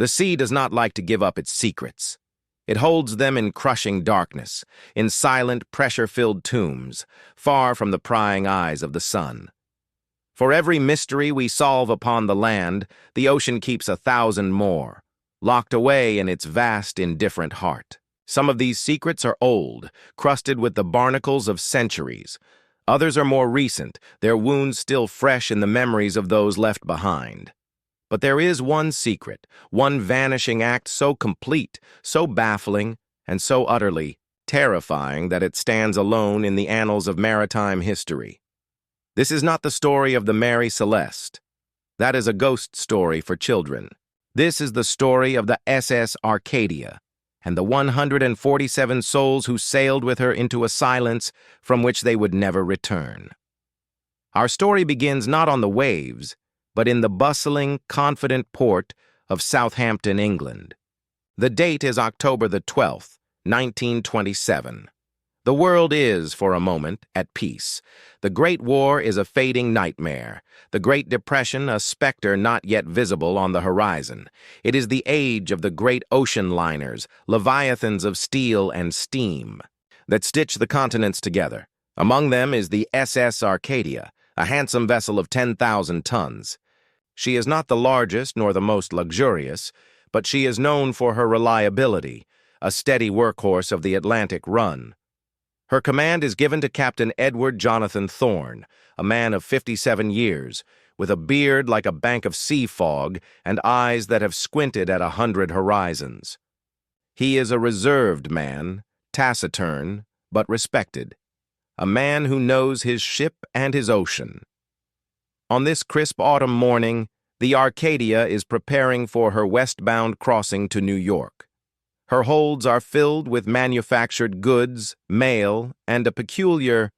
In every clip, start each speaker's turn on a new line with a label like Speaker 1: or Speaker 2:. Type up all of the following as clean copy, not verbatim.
Speaker 1: The sea does not like to give up its secrets. It holds them in crushing darkness, in silent, pressure-filled tombs, far from the prying eyes of the sun. For every mystery we solve upon the land, the ocean keeps 1,000 more, locked away in its vast, indifferent heart. Some of these secrets are old, crusted with the barnacles of centuries. Others are more recent, their wounds still fresh in the memories of those left behind. But there is one secret, one vanishing act so complete, so baffling, and so utterly terrifying that it stands alone in the annals of maritime history. This is not the story of the Mary Celeste. That is a ghost story for children. This is the story of the SS Arcadia and the 147 souls who sailed with her into a silence from which they would never return. Our story begins not on the waves, but in the bustling, confident port of Southampton, England. The date is October the 12th, 1927. The world is, for a moment, at peace. The Great War is a fading nightmare. The Great Depression a specter not yet visible on the horizon. It is the age of the great ocean liners, leviathans of steel and steam, that stitch the continents together. Among them is the SS Arcadia, a handsome vessel of 10,000 tons. She is not the largest nor the most luxurious, but she is known for her reliability, a steady workhorse of the Atlantic run. Her command is given to Captain Edward Jonathan Thorne, a man of 57 years, with a beard like a bank of sea fog and eyes that have squinted at 100 horizons. He is a reserved man, taciturn, but respected, a man who knows his ship and his ocean. On this crisp autumn morning, the Arcadia is preparing for her westbound crossing to New York. Her holds are filled with manufactured goods, mail, and a peculiar,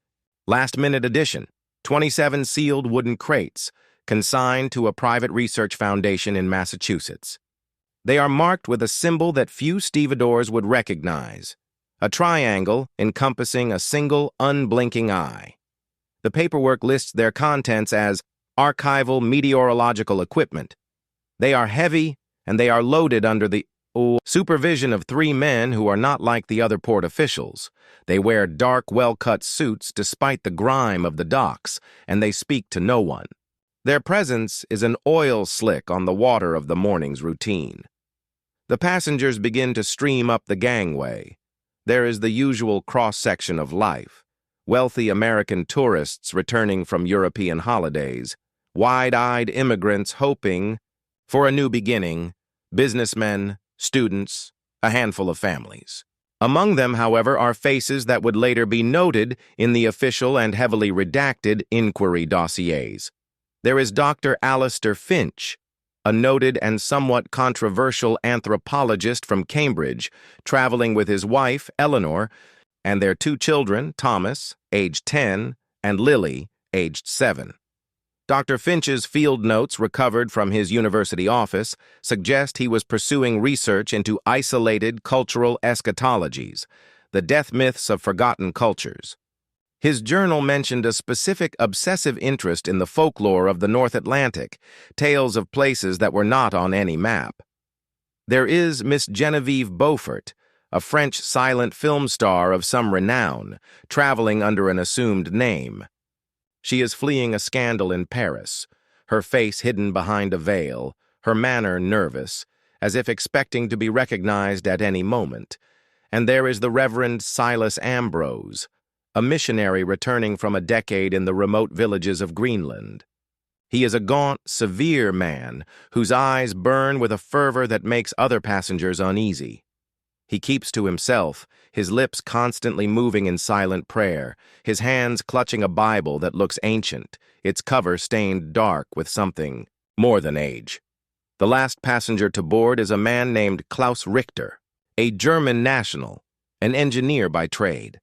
Speaker 1: last-minute addition, 27 sealed wooden crates, consigned to a private research foundation in Massachusetts. They are marked with a symbol that few stevedores would recognize, a triangle encompassing a single, unblinking eye. The paperwork lists their contents as archival meteorological equipment. They are heavy, and they are loaded under the supervision of 3 men who are not like the other port officials. They wear dark, well-cut suits despite the grime of the docks, and they speak to no one. Their presence is an oil slick on the water of the morning's routine. The passengers begin to stream up the gangway. There is the usual cross-section of life. Wealthy American tourists returning from European holidays, wide-eyed immigrants hoping for a new beginning, businessmen, students, a handful of families. Among them, however, are faces that would later be noted in the official and heavily redacted inquiry dossiers. There is Dr. Alistair Finch, a noted and somewhat controversial anthropologist from Cambridge, traveling with his wife, Eleanor, and their 2 children, Thomas, aged 10, and Lily, aged 7. Dr. Finch's field notes recovered from his university office suggest he was pursuing research into isolated cultural eschatologies, the death myths of forgotten cultures. His journal mentioned a specific obsessive interest in the folklore of the North Atlantic, tales of places that were not on any map. There is Miss Genevieve Beaufort, a French silent film star of some renown, traveling under an assumed name. She is fleeing a scandal in Paris, her face hidden behind a veil, her manner nervous, as if expecting to be recognized at any moment. And there is the Reverend Silas Ambrose, a missionary returning from a decade in the remote villages of Greenland. He is a gaunt, severe man whose eyes burn with a fervor that makes other passengers uneasy. He keeps to himself, his lips constantly moving in silent prayer, his hands clutching a Bible that looks ancient, its cover stained dark with something more than age. The last passenger to board is a man named Klaus Richter, a German national, an engineer by trade.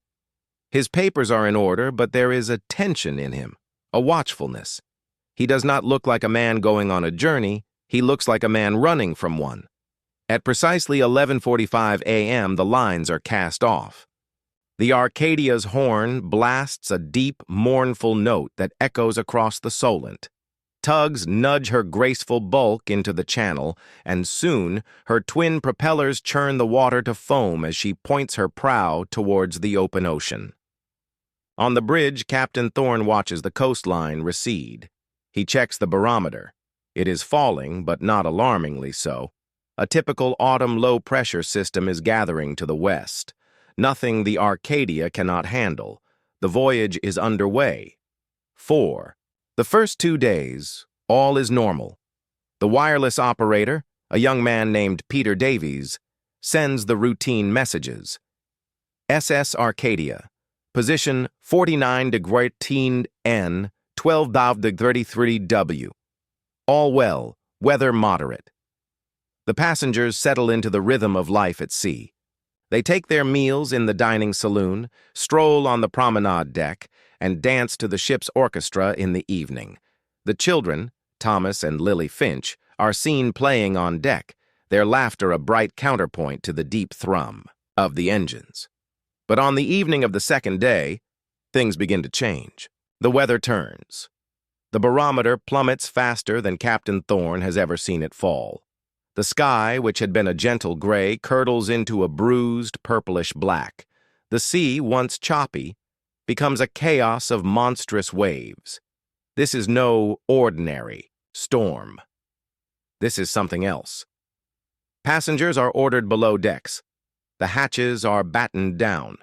Speaker 1: His papers are in order, but there is a tension in him, a watchfulness. He does not look like a man going on a journey, he looks like a man running from one. At precisely 11:45 a.m., the lines are cast off. The Arcadia's horn blasts a deep, mournful note that echoes across the Solent. Tugs nudge her graceful bulk into the channel, and soon her twin propellers churn the water to foam as she points her prow towards the open ocean. On the bridge, Captain Thorne watches the coastline recede. He checks the barometer. It is falling, but not alarmingly so. A typical autumn low-pressure system is gathering to the west. Nothing the Arcadia cannot handle. The voyage is underway. 4. The first 2 days, all is normal. The wireless operator, a young man named Peter Davies, sends the routine messages. SS Arcadia, position 49° N, 12° 33W. All well, weather moderate. The passengers settle into the rhythm of life at sea. They take their meals in the dining saloon, stroll on the promenade deck, and dance to the ship's orchestra in the evening. The children, Thomas and Lily Finch, are seen playing on deck, their laughter a bright counterpoint to the deep thrum of the engines. But on the evening of the second day, things begin to change. The weather turns. The barometer plummets faster than Captain Thorne has ever seen it fall. The sky, which had been a gentle gray, curdles into a bruised, purplish black. The sea, once choppy, becomes a chaos of monstrous waves. This is no ordinary storm. This is something else. Passengers are ordered below decks. The hatches are battened down.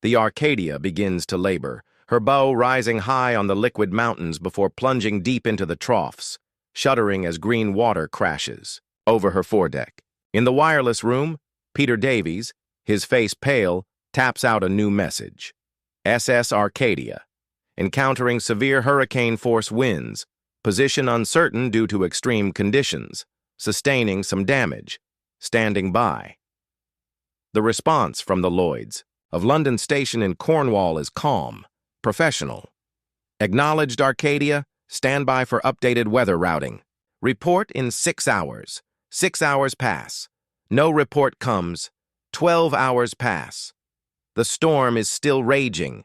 Speaker 1: The Arcadia begins to labor, her bow rising high on the liquid mountains before plunging deep into the troughs, shuddering as green water crashes over her foredeck. In the wireless room, Peter Davies, his face pale, taps out a new message. SS Arcadia, encountering severe hurricane-force winds, position uncertain due to extreme conditions, sustaining some damage, standing by. The response from the Lloyds of London Station in Cornwall is calm, professional. Acknowledged Arcadia, stand by for updated weather routing. Report in 6 hours. 6 hours pass. No report comes. 12 hours pass. The storm is still raging.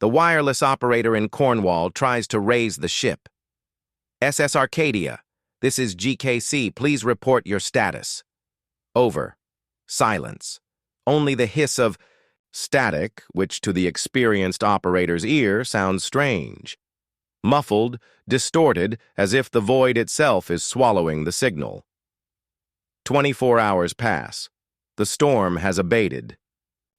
Speaker 1: The wireless operator in Cornwall tries to raise the ship. SS Arcadia, this is GKC. Please report your status. Over. Silence. Only the hiss of static, which to the experienced operator's ear sounds strange. Muffled, distorted, as if the void itself is swallowing the signal. 24 hours pass. The storm has abated.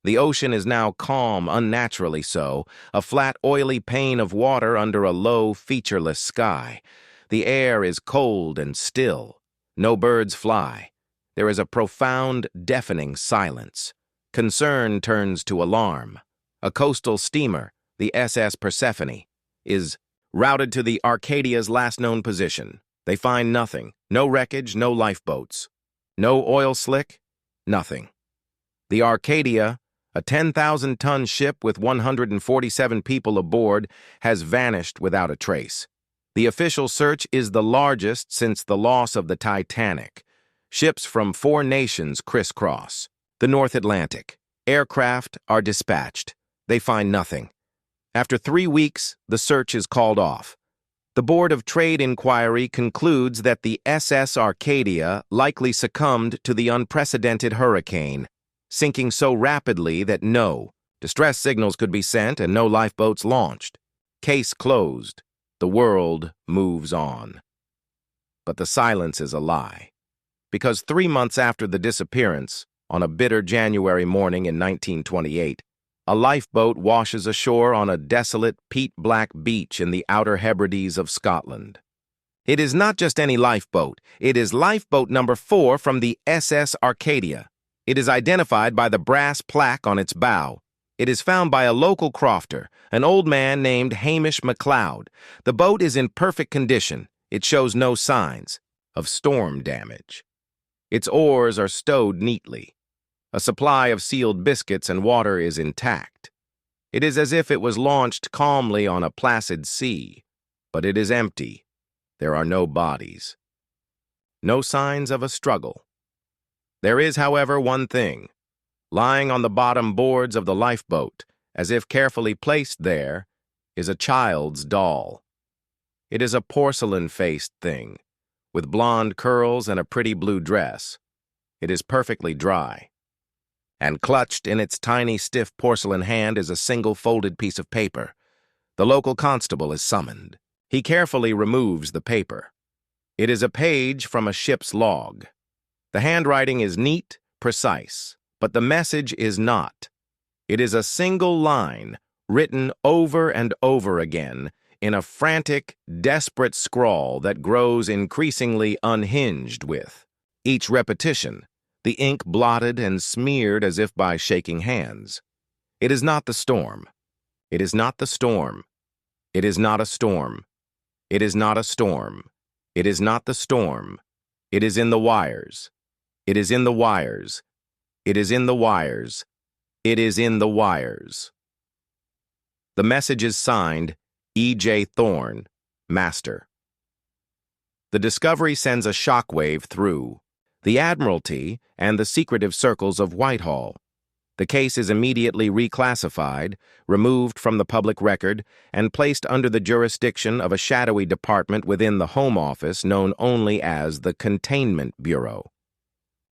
Speaker 1: The ocean is now calm, unnaturally so, a flat, oily pane of water under a low, featureless sky. The air is cold and still. No birds fly. There is a profound, deafening silence. Concern turns to alarm. A coastal steamer, the SS Persephone, is routed to the Arcadia's last known position. They find nothing. No wreckage, no lifeboats. No oil slick, nothing. The Arcadia, a 10,000-ton ship with 147 people aboard, has vanished without a trace. The official search is the largest since the loss of the Titanic. Ships from 4 nations crisscross the North Atlantic. Aircraft are dispatched. They find nothing. After 3 weeks, the search is called off. The Board of Trade Inquiry concludes that the SS Arcadia likely succumbed to the unprecedented hurricane, sinking so rapidly that no distress signals could be sent and no lifeboats launched. Case closed. The world moves on. But the silence is a lie. Because 3 months after the disappearance, on a bitter January morning in 1928, a lifeboat washes ashore on a desolate, peat-black beach in the Outer Hebrides of Scotland. It is not just any lifeboat. It is lifeboat number 4 from the SS Arcadia. It is identified by the brass plaque on its bow. It is found by a local crofter, an old man named Hamish MacLeod. The boat is in perfect condition. It shows no signs of storm damage. Its oars are stowed neatly. A supply of sealed biscuits and water is intact. It is as if it was launched calmly on a placid sea, but it is empty. There are no bodies. No signs of a struggle. There is, however, one thing. Lying on the bottom boards of the lifeboat, as if carefully placed there, is a child's doll. It is a porcelain-faced thing, with blonde curls and a pretty blue dress. It is perfectly dry. And clutched in its tiny, stiff porcelain hand is a single folded piece of paper. The local constable is summoned. He carefully removes the paper. It is a page from a ship's log. The handwriting is neat, precise, but the message is not. It is a single line, written over and over again, in a frantic, desperate scrawl that grows increasingly unhinged with each repetition, the ink blotted and smeared as if by shaking hands. It is not the storm. It is not the storm. It is not a storm. It is not a storm. It is not the storm. It is in the wires. It is in the wires. It is in the wires. It is in the wires. The message is signed, E.J. Thorne, Master. The discovery sends a shockwave through the Admiralty and the secretive circles of Whitehall. The case is immediately reclassified, removed from the public record, and placed under the jurisdiction of a shadowy department within the Home Office known only as the Containment Bureau.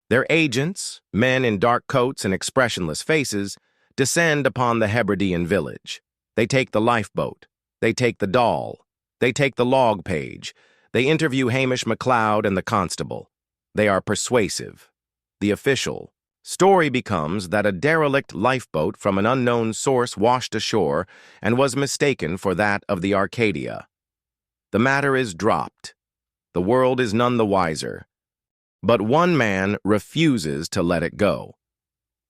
Speaker 1: Their agents, men in dark coats and expressionless faces, descend upon the Hebridean village. They take the lifeboat. They take the doll. They take the log page. They interview Hamish MacLeod and the constable. They are persuasive. The official story becomes that a derelict lifeboat from an unknown source washed ashore and was mistaken for that of the Arcadia. The matter is dropped. The world is none the wiser. But one man refuses to let it go.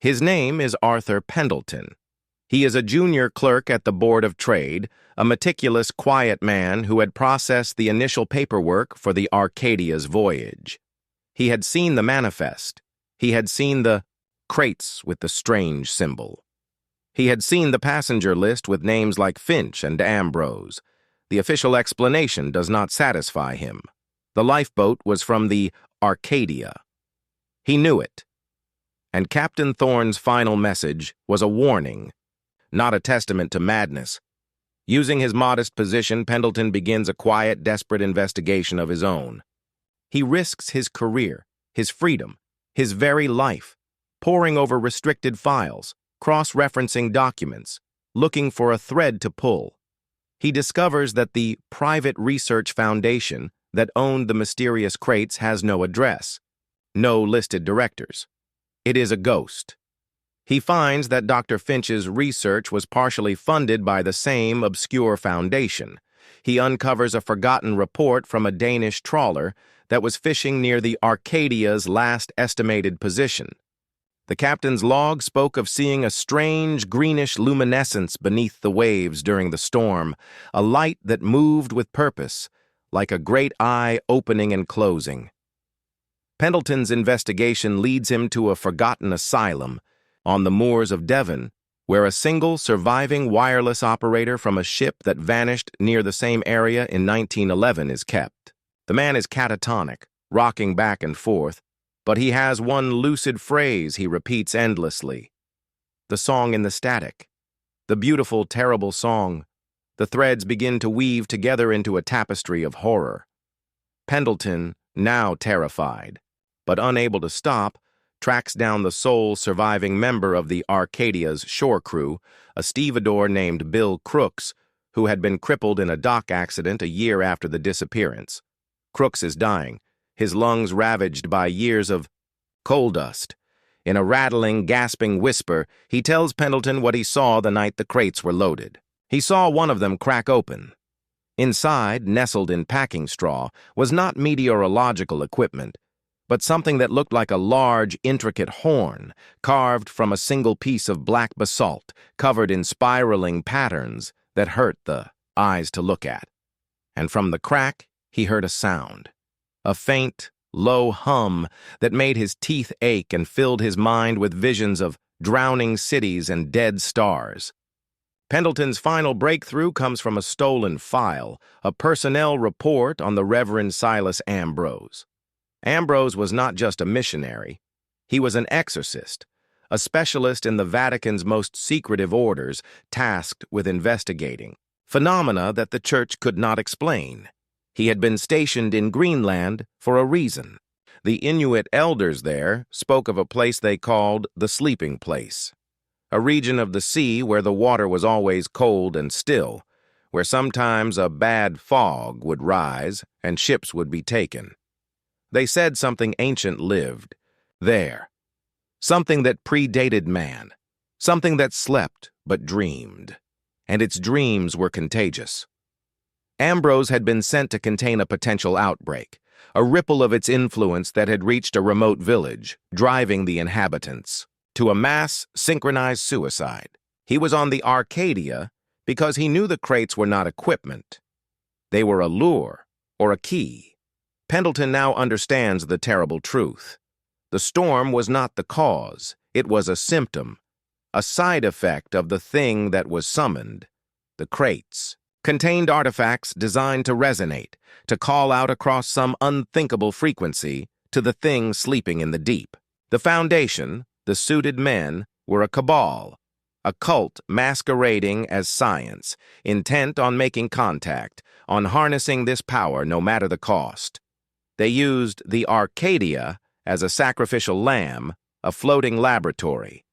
Speaker 1: His name is Arthur Pendleton. He is a junior clerk at the Board of Trade, a meticulous, quiet man who had processed the initial paperwork for the Arcadia's voyage. He had seen the manifest. He had seen the crates with the strange symbol. He had seen the passenger list with names like Finch and Ambrose. The official explanation does not satisfy him. The lifeboat was from the Arcadia. He knew it. And Captain Thorne's final message was a warning, not a testament to madness. Using his modest position, Pendleton begins a quiet, desperate investigation of his own. He risks his career, his freedom, his very life, poring over restricted files, cross-referencing documents, looking for a thread to pull. He discovers that the private research foundation that owned the mysterious crates has no address, no listed directors. It is a ghost. He finds that Dr. Finch's research was partially funded by the same obscure foundation. He uncovers a forgotten report from a Danish trawler that was fishing near the Arcadia's last estimated position. The captain's log spoke of seeing a strange greenish luminescence beneath the waves during the storm, a light that moved with purpose, like a great eye opening and closing. Pendleton's investigation leads him to a forgotten asylum on the moors of Devon, where a single surviving wireless operator from a ship that vanished near the same area in 1911 is kept. The man is catatonic, rocking back and forth, but he has one lucid phrase he repeats endlessly. The song in the static. The beautiful, terrible song. The threads begin to weave together into a tapestry of horror. Pendleton, now terrified, but unable to stop, tracks down the sole surviving member of the Arcadia's shore crew, a stevedore named Bill Crooks, who had been crippled in a dock accident a year after the disappearance. Crooks is dying, his lungs ravaged by years of coal dust. In a rattling, gasping whisper, he tells Pendleton what he saw the night the crates were loaded. He saw one of them crack open. Inside, nestled in packing straw, was not meteorological equipment, but something that looked like a large, intricate horn, carved from a single piece of black basalt, covered in spiraling patterns that hurt the eyes to look at. And from the crack, he heard a sound, a faint, low hum that made his teeth ache and filled his mind with visions of drowning cities and dead stars. Pendleton's final breakthrough comes from a stolen file, a personnel report on the Reverend Silas Ambrose. Ambrose was not just a missionary. He was an exorcist, a specialist in the Vatican's most secretive orders, tasked with investigating phenomena that the Church could not explain. He had been stationed in Greenland for a reason. The Inuit elders there spoke of a place they called the sleeping place, a region of the sea where the water was always cold and still, where sometimes a bad fog would rise and ships would be taken. They said something ancient lived there, something that predated man, something that slept but dreamed, and its dreams were contagious. Ambrose had been sent to contain a potential outbreak, a ripple of its influence that had reached a remote village, driving the inhabitants to a mass synchronized suicide. He was on the Arcadia because he knew the crates were not equipment. They were a lure or a key. Pendleton now understands the terrible truth. The storm was not the cause, it was a symptom, a side effect of the thing that was summoned. The crates contained artifacts designed to resonate, to call out across some unthinkable frequency to the thing sleeping in the deep. The Foundation, the suited men, were a cabal, a cult masquerading as science, intent on making contact, on harnessing this power no matter the cost. They used the Arcadia as a sacrificial lamb, a floating laboratory.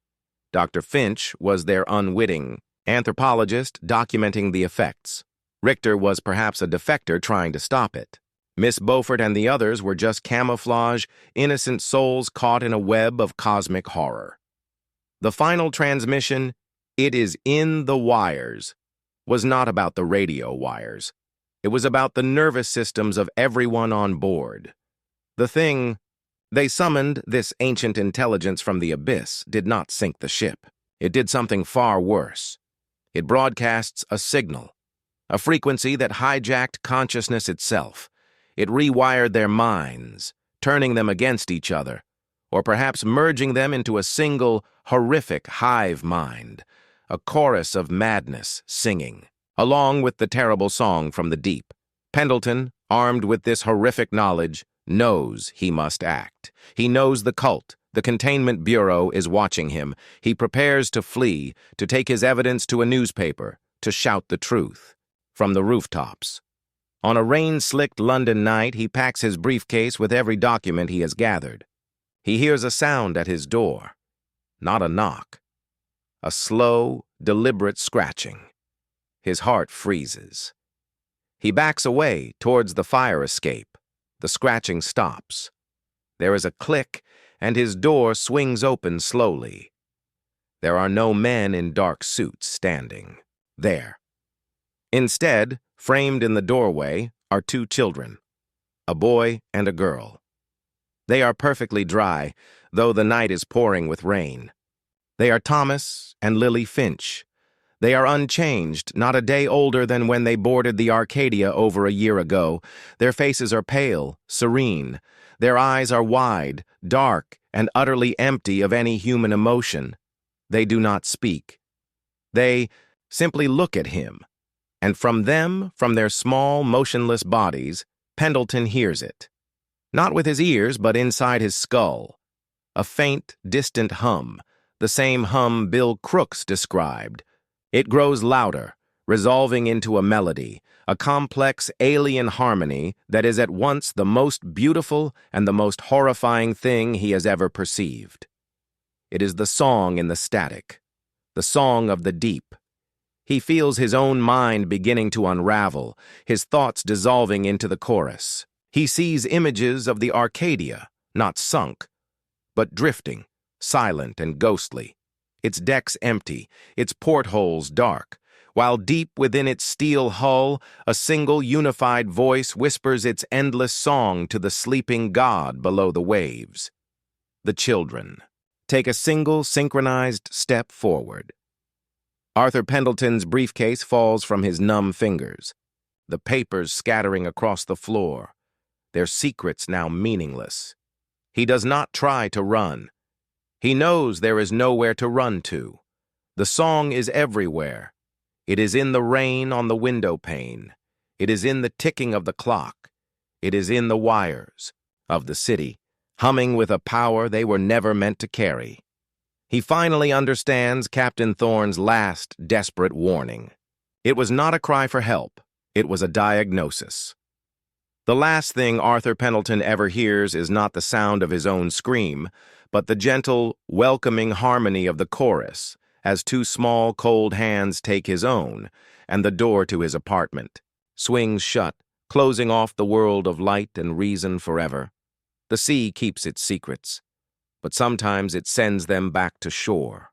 Speaker 1: Dr. Finch was their unwitting anthropologist documenting the effects. Richter was perhaps a defector trying to stop it. Miss Beaufort and the others were just camouflage, innocent souls caught in a web of cosmic horror. The final transmission, "It is in the wires," was not about the radio wires. It was about the nervous systems of everyone on board. The thing they summoned, this ancient intelligence from the abyss, did not sink the ship. It did something far worse. It broadcasts a signal, a frequency that hijacked consciousness itself. It rewired their minds, turning them against each other, or perhaps merging them into a single, horrific hive mind, a chorus of madness singing, along with the terrible song from the deep. Pendleton, armed with this horrific knowledge, knows he must act. He knows the cult, the containment bureau, is watching him. He prepares to flee, to take his evidence to a newspaper, to shout the truth from the rooftops. On a rain-slicked London night, he packs his briefcase with every document he has gathered. He hears a sound at his door. Not a knock. A slow, deliberate scratching. His heart freezes. He backs away towards the fire escape. The scratching stops. There is a click, and his door swings open slowly. There are no men in dark suits standing there. Instead, framed in the doorway, are two children, a boy and a girl. They are perfectly dry, though the night is pouring with rain. They are Thomas and Lily Finch. They are unchanged, not a day older than when they boarded the Arcadia over a year ago. Their faces are pale, serene. Their eyes are wide, dark, and utterly empty of any human emotion. They do not speak. They simply look at him. And from them, from their small, motionless bodies, Pendleton hears it. Not with his ears, but inside his skull. A faint, distant hum, the same hum Bill Crooks described. It grows louder, resolving into a melody, a complex alien harmony that is at once the most beautiful and the most horrifying thing he has ever perceived. It is the song in the static, the song of the deep. He feels his own mind beginning to unravel, his thoughts dissolving into the chorus. He sees images of the Arcadia, not sunk, but drifting, silent and ghostly, its decks empty, its portholes dark, while deep within its steel hull, a single unified voice whispers its endless song to the sleeping god below the waves. The children take a single synchronized step forward. Arthur Pendleton's briefcase falls from his numb fingers, the papers scattering across the floor, their secrets now meaningless. He does not try to run. He knows there is nowhere to run to. The song is everywhere. It is in the rain on the window pane. It is in the ticking of the clock. It is in the wires of the city, humming with a power they were never meant to carry. He finally understands Captain Thorne's last desperate warning. It was not a cry for help. It was a diagnosis. The last thing Arthur Pendleton ever hears is not the sound of his own scream, but the gentle, welcoming harmony of the chorus as two small, cold hands take his own, and the door to his apartment swings shut, closing off the world of light and reason forever. The sea keeps its secrets, but sometimes it sends them back to shore.